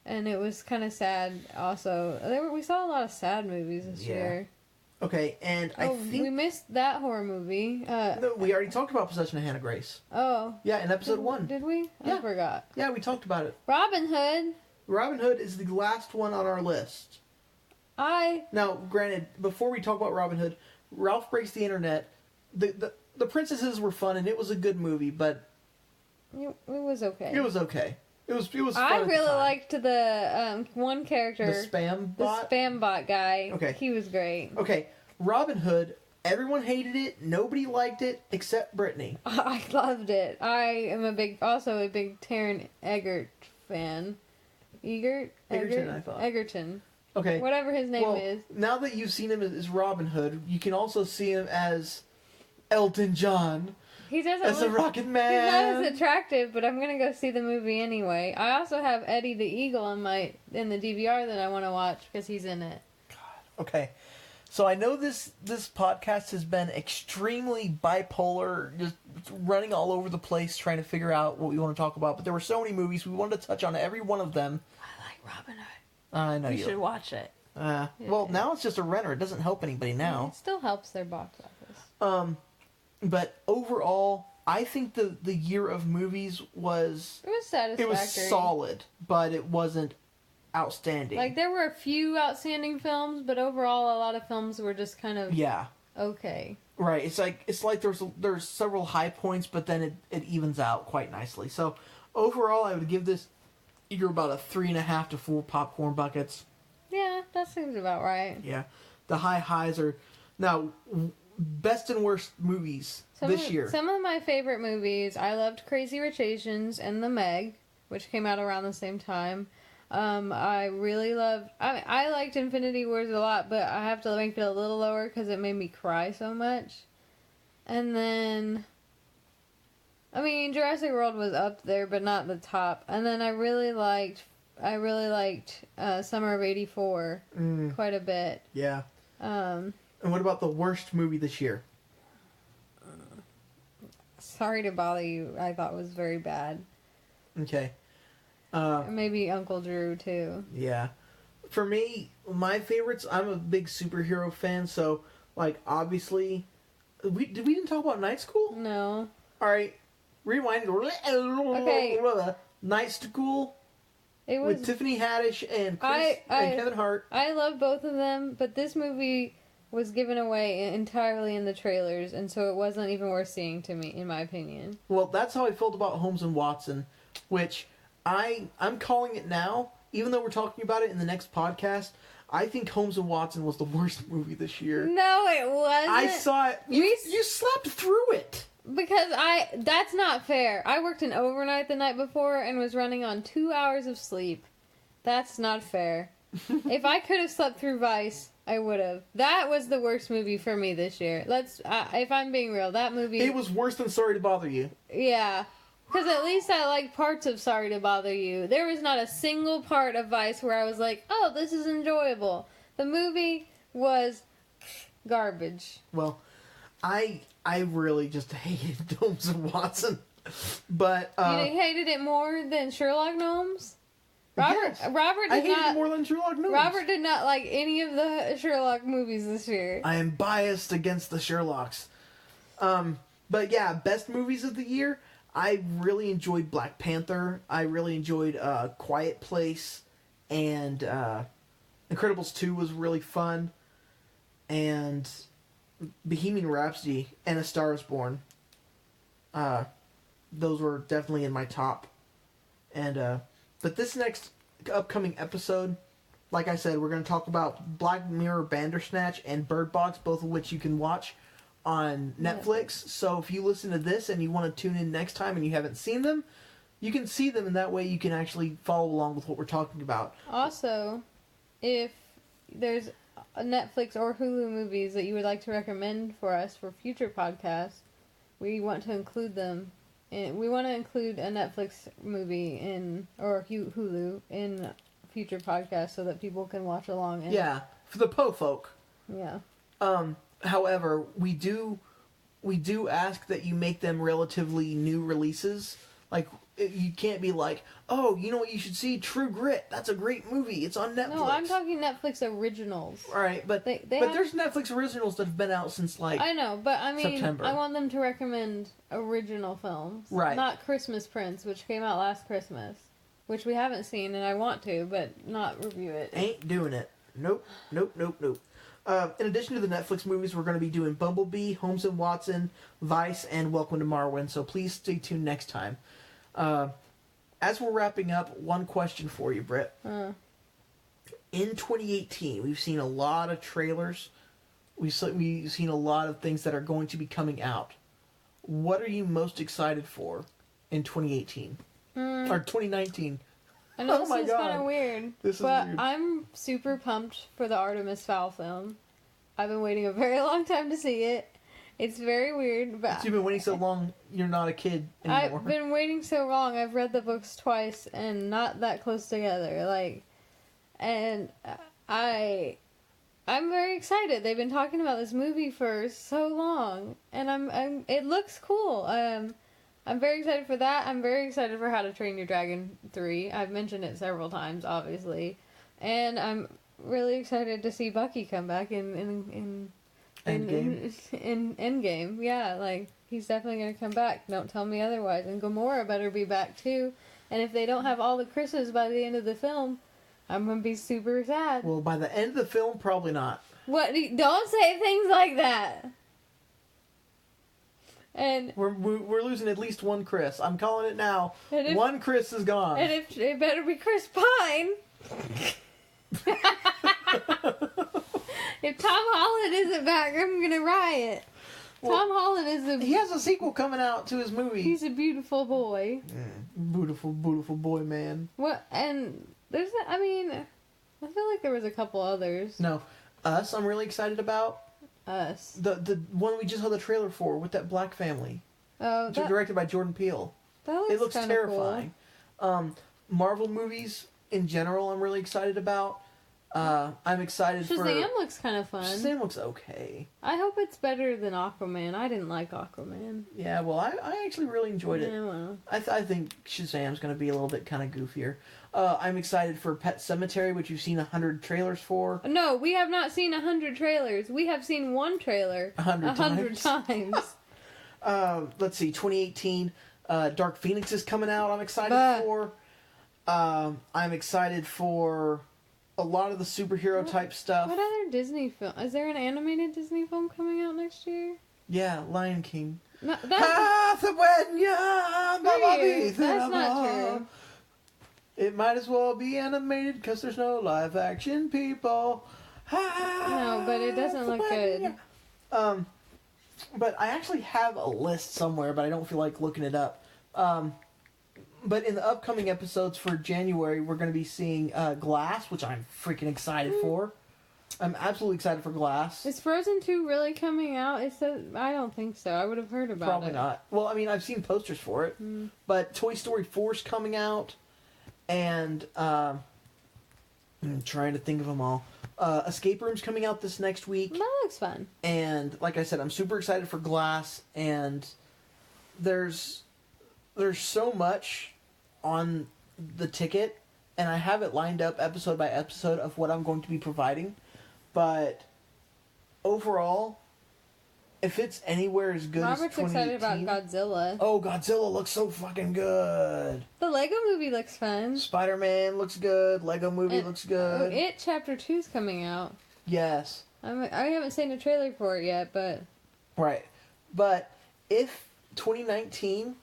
it was kind of sad. Also, we saw a lot of sad movies this year. Okay, and I think we missed that horror movie. No, we already talked about Possession of Hannah Grace. Oh. Yeah, in episode 1. Did we? Yeah. I forgot. Yeah, we talked about it. Robin Hood. Robin Hood is the last one on our list. Now, granted, before we talk about Robin Hood, Ralph Breaks the Internet. The princesses were fun and it was a good movie, but it was okay. It was okay. It was fun. I really liked the one character, the spam bot. The spam bot guy. Okay, he was great. Okay, Robin Hood. Everyone hated it. Nobody liked it except Brittany. I loved it. I am also a big Taron Egerton fan. Egerton, I thought. Egerton. Okay. Whatever his name is. Now that you've seen him as Robin Hood, you can also see him as Elton John. He doesn't as a Rocket Man. He's not as attractive, but I'm gonna go see the movie anyway. I also have Eddie the Eagle in the DVR that I want to watch because he's in it. God. Okay. So I know this podcast has been extremely bipolar, just running all over the place trying to figure out what we want to talk about. But there were so many movies, we wanted to touch on every one of them. I like Robin Hood. I know you should watch it. Well, now it's just a renter. It doesn't help anybody now. It still helps their box office. But overall, I think the year of movies was... It was satisfactory. It was solid, but it wasn't outstanding. Like, there were a few outstanding films, but overall, a lot of films were just kind of okay. Right. It's like there's several high points, but then it evens out quite nicely. So overall, I would give this year about a 3.5 to 4 popcorn buckets. Yeah, that seems about right. Yeah, the highs are now best and worst movies this year. Some of my favorite movies, I loved Crazy Rich Asians and The Meg, which came out around the same time. I really loved... I liked Infinity Wars a lot, but I have to make it a little lower because it made me cry so much. And then... I mean, Jurassic World was up there, but not the top. And then I really liked Summer of '84 quite a bit. Yeah. And what about the worst movie this year? Sorry to Bother You, I thought was very bad. Okay. Maybe Uncle Drew, too. Yeah. For me, my favorites, I'm a big superhero fan, so, like, obviously... We didn't talk about Night School? No. Alright. Rewind. Okay. Night School It was... with Tiffany Haddish and Kevin Hart. I love both of them, but this movie was given away entirely in the trailers, and so it wasn't even worth seeing to me, in my opinion. Well, that's how I felt about Holmes and Watson, which... I'm calling it now, even though we're talking about it in the next podcast. I think Holmes and Watson was the worst movie this year. No, it wasn't. I saw it. You slept through it. Because that's not fair. I worked an overnight the night before and was running on 2 hours of sleep. That's not fair. If I could have slept through Vice, I would have. That was the worst movie for me this year. If I'm being real, that movie... It was worse than Sorry to Bother You. Yeah. Because at least I like parts of Sorry to Bother You. There was not a single part of Vice where I was like, oh, this is enjoyable. The movie was garbage. Well, I really just hated Holmes and Watson. But you hated it more than Sherlock Gnomes? Robert I hated it more than Sherlock Gnomes. Robert did not like any of the Sherlock movies this year. I am biased against the Sherlocks. But yeah, best movies of the year... I really enjoyed Black Panther. I really enjoyed Quiet Place. And Incredibles 2 was really fun. And Bohemian Rhapsody and A Star is Born. Those were definitely in my top. And but this next upcoming episode, like I said, we're going to talk about Black Mirror Bandersnatch and Bird Box, both of which you can watch on Netflix. So if you listen to this and you want to tune in next time and you haven't seen them, you can see them, and that way you can actually follow along with what we're talking about. Also, if there's a Netflix or Hulu movies that you would like to recommend for us for future podcasts, we want to include them. We want to include a Netflix movie or Hulu in future podcasts so that people can watch along. Yeah, for the Po folk. Yeah. However, we do ask that you make them relatively new releases. Like, you can't be like, oh, you know what you should see? True Grit. That's a great movie. It's on Netflix. No, I'm talking Netflix originals. All right, but there's Netflix originals that have been out since, like, I know, but I mean, September. I want them to recommend original films. Right. Not Christmas Prince, which came out last Christmas, which we haven't seen, and I want to, but not review it. Ain't doing it. Nope. In addition to the Netflix movies, we're going to be doing Bumblebee, Holmes and Watson, Vice, and Welcome to Marwen, so please stay tuned next time. As we're wrapping up, one question for you, Britt. In 2018, we've seen a lot of trailers. We've seen a lot of things that are going to be coming out. What are you most excited for in 2018? Or 2019? I know this is kind of weird, but weird. I'm super pumped for the Artemis Fowl film. I've been waiting a very long time to see it. It's very weird, but... You've been waiting so long, you're not a kid anymore. I've been waiting so long. I've read the books twice, and not that close together. I'm very excited. They've been talking about this movie for so long, and it looks cool. I'm very excited for that. I'm very excited for How to Train Your Dragon 3. I've mentioned it several times, obviously. And I'm really excited to see Bucky come back in Endgame. Yeah, he's definitely going to come back. Don't tell me otherwise. And Gamora better be back, too. And if they don't have all the Chris's by the end of the film, I'm gonna be super sad. Well, by the end of the film, probably not. What? Don't say things like that. And we're losing at least one Chris. I'm calling it now. One Chris is gone. And it better be Chris Pine. If Tom Holland isn't back, I'm gonna riot. Well, Tom Holland he has a sequel coming out to his movie. He's a beautiful boy. Beautiful, beautiful boy, man. What? And there's, I feel like there was a couple others. No, Us. I'm really excited about. Us. The one we just saw the trailer for with that black family. Oh, directed by Jordan Peele. It looks terrifying. Cool. Marvel movies in general, I'm really excited about. I'm excited for... Shazam looks kind of fun. Shazam looks okay. I hope it's better than Aquaman. I didn't like Aquaman. Yeah, well, I actually really enjoyed it. Yeah, well. I think Shazam's going to be a little bit kind of goofier. I'm excited for Pet Sematary, which you've seen 100 trailers for. No, we have not seen 100 trailers. We have seen one trailer 100 times. Let's see, 2018, Dark Phoenix is coming out. I'm excited for. I'm excited for a lot of the superhero type stuff. What other Disney film? Is there an animated Disney film coming out next year? Yeah, Lion King. No, that's not true. It might as well be animated because there's no live action people. No, but it doesn't look good. But I actually have a list somewhere, but I don't feel like looking it up. But in the upcoming episodes for January, we're going to be seeing Glass, which I'm freaking excited for. I'm absolutely excited for Glass. Is Frozen 2 really coming out? I don't think so. I would have heard about it. Probably not. Well, I mean, I've seen posters for it. But Toy Story 4 is coming out. And I'm trying to think of them all. Escape Room's coming out this next week. That looks fun. And like I said, I'm super excited for Glass. And there's so much on the ticket, and I have it lined up episode by episode of what I'm going to be providing. But overall, if it's anywhere as good Robert's as 2018... excited about Godzilla. Oh, Godzilla looks so fucking good. The Lego movie looks fun. Spider-Man looks good. Lego movie looks good. It Chapter 2's coming out. Yes. I haven't seen a trailer for it yet, but... Right. But if 2019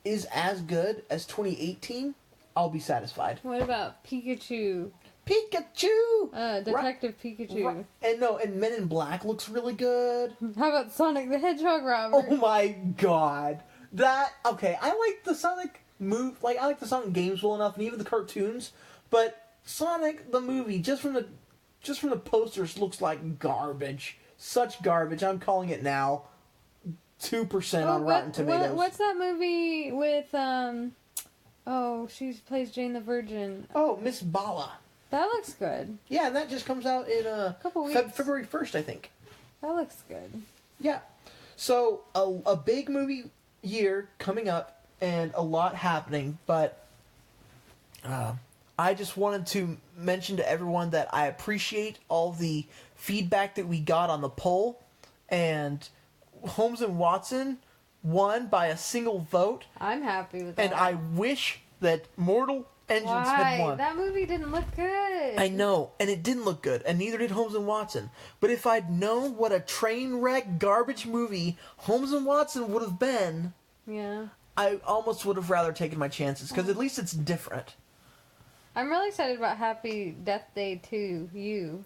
is as good as 2018, I'll be satisfied. What about Pikachu? Detective Pikachu. And Men in Black looks really good. How about Sonic the Hedgehog, Robert? Oh my god. Okay, I like the Sonic I like the Sonic games well enough, and even the cartoons, but Sonic the movie, just from the posters, looks like garbage. Such garbage. I'm calling it now. 2% on Rotten Tomatoes. What's that movie with, she plays Jane the Virgin. Oh, Miss Bala. That looks good. Yeah, and that just comes out in couple weeks. February 1st, I think. That looks good. Yeah. So, a big movie year coming up, and a lot happening, but I just wanted to mention to everyone that I appreciate all the feedback that we got on the poll, and Holmes and Watson won by a single vote. I'm happy with that. And I wish that Mortal Engines had won. That movie didn't look good. I know, and it didn't look good, and neither did Holmes and Watson. But if I'd known what a train wreck garbage movie Holmes and Watson would have been, yeah, I almost would have rather taken my chances, because at least it's different. I'm really excited about Happy Death Day to You.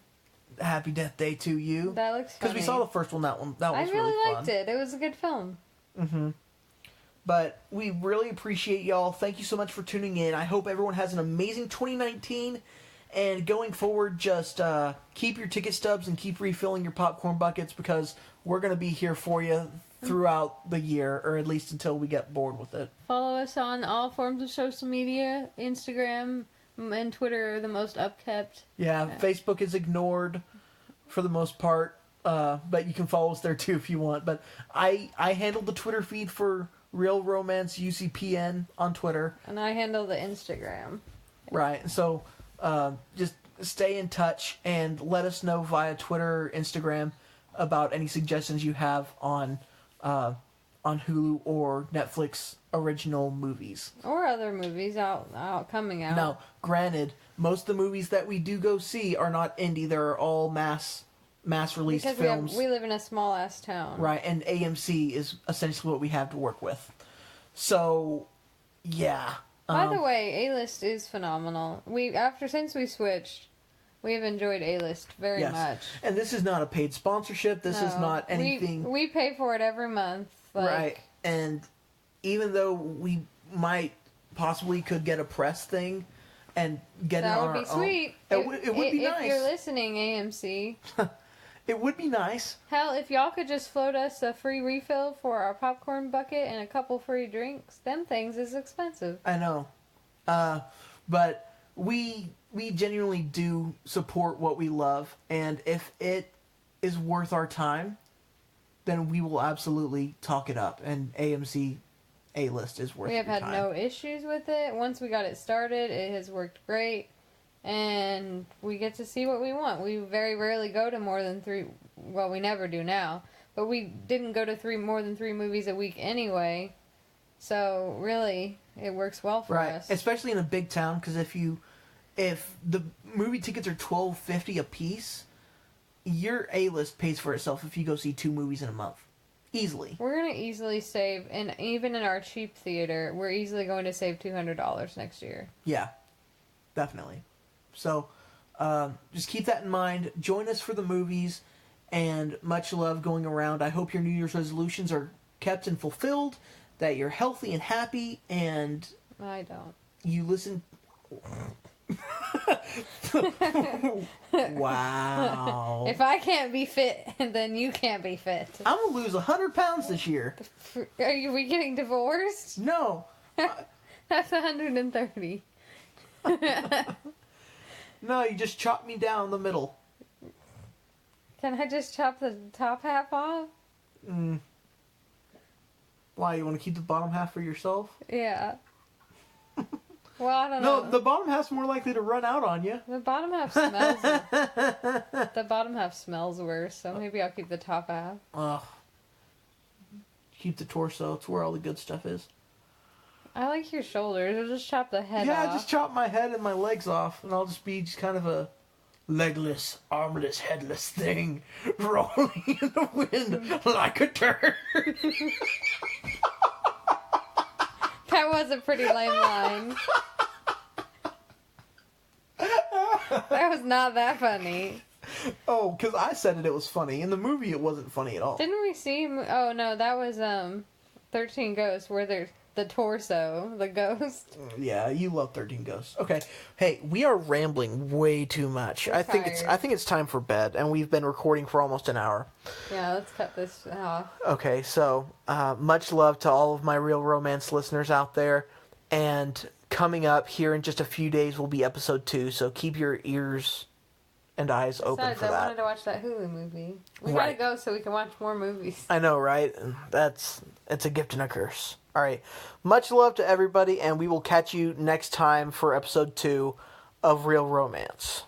Happy Death Day to You. That looks funny. Because we saw the first one, that was really fun. I really liked it. It was a good film. Mm-hmm. But we really appreciate y'all. Thank you so much for tuning in. I hope everyone has an amazing 2019. And going forward, just keep your ticket stubs and keep refilling your popcorn buckets, because we're going to be here for you throughout the year, or at least until we get bored with it. Follow us on all forms of social media. Instagram and Twitter are the most upkept. Yeah, Facebook is ignored for the most part, but you can follow us there too if you want. But I handle the Twitter feed for Real Romance UCPN on Twitter. And I handle the Instagram. Right, so just stay in touch and let us know via Twitter or Instagram about any suggestions you have on on Hulu or Netflix original movies. Or other movies coming out. Now, granted, most of the movies that we do go see are not indie. They're all mass released films. Because we live in a small ass town. Right, and AMC is essentially what we have to work with. So, yeah. By the way, A-List is phenomenal. Since we switched, we've enjoyed A-List very much. And this is not a paid sponsorship. This is not anything. We pay for it every month. Right. And even though we might possibly could get a press thing and get it on our own. That would be sweet. It would be nice. If you're listening, AMC. It would be nice. Hell, if y'all could just float us a free refill for our popcorn bucket and a couple free drinks, them things is expensive. I know. But we genuinely do support what we love, and if it is worth our time, then we will absolutely talk it up, and AMC A-List is worth your time. We have had no issues with it. Once we got it started, it has worked great. And we get to see what we want. We very rarely go to more than 3... Well, we never do now. But we didn't go to more than 3 movies a week anyway. So, really, it works well for us. Especially in a big town, because if the movie tickets are $12.50 a piece, your A-List pays for itself if you go see 2 movies in a month. Easily. We're going to easily save, and even in our cheap theater, we're easily going to save $200 next year. Yeah, definitely. So, just keep that in mind. Join us for the movies, and much love going around. I hope your New Year's resolutions are kept and fulfilled, that you're healthy and happy, and... I don't. You listen... Wow. If I can't be fit, then you can't be fit. I'm going to lose 100 pounds this year. Are we getting divorced? No. That's 130. No, you just chop me down the middle. Can I just chop the top half off? Why, you want to keep the bottom half for yourself? Yeah. Well, I don't know. No, the bottom half's more likely to run out on you. The bottom half smells. The bottom half smells worse, so maybe I'll keep the top half. Ugh. Keep the torso. It's where all the good stuff is. I like your shoulders. I'll just chop the head off. Yeah, just chop my head and my legs off, and I'll just be kind of a legless, armless, headless thing rolling in the wind like a turd. That was a pretty lame line. That was not that funny. Oh, because I said it was funny. In the movie, it wasn't funny at all. Didn't we see... Oh, no, that was 13 Ghosts, where there's the torso, the ghost. Yeah, you love 13 Ghosts. Okay. Hey, we are rambling way too much. I think it's time for bed, and we've been recording for almost an hour. Yeah, let's cut this off. Okay, so much love to all of my Real Romance listeners out there, and coming up here in just a few days will be episode 2, so keep your ears and eyes open for that. I wanted to watch that Hulu movie. We gotta go so we can watch more movies. I know, right? It's a gift and a curse. All right. Much love to everybody, and we will catch you next time for episode 2 of Real Romance.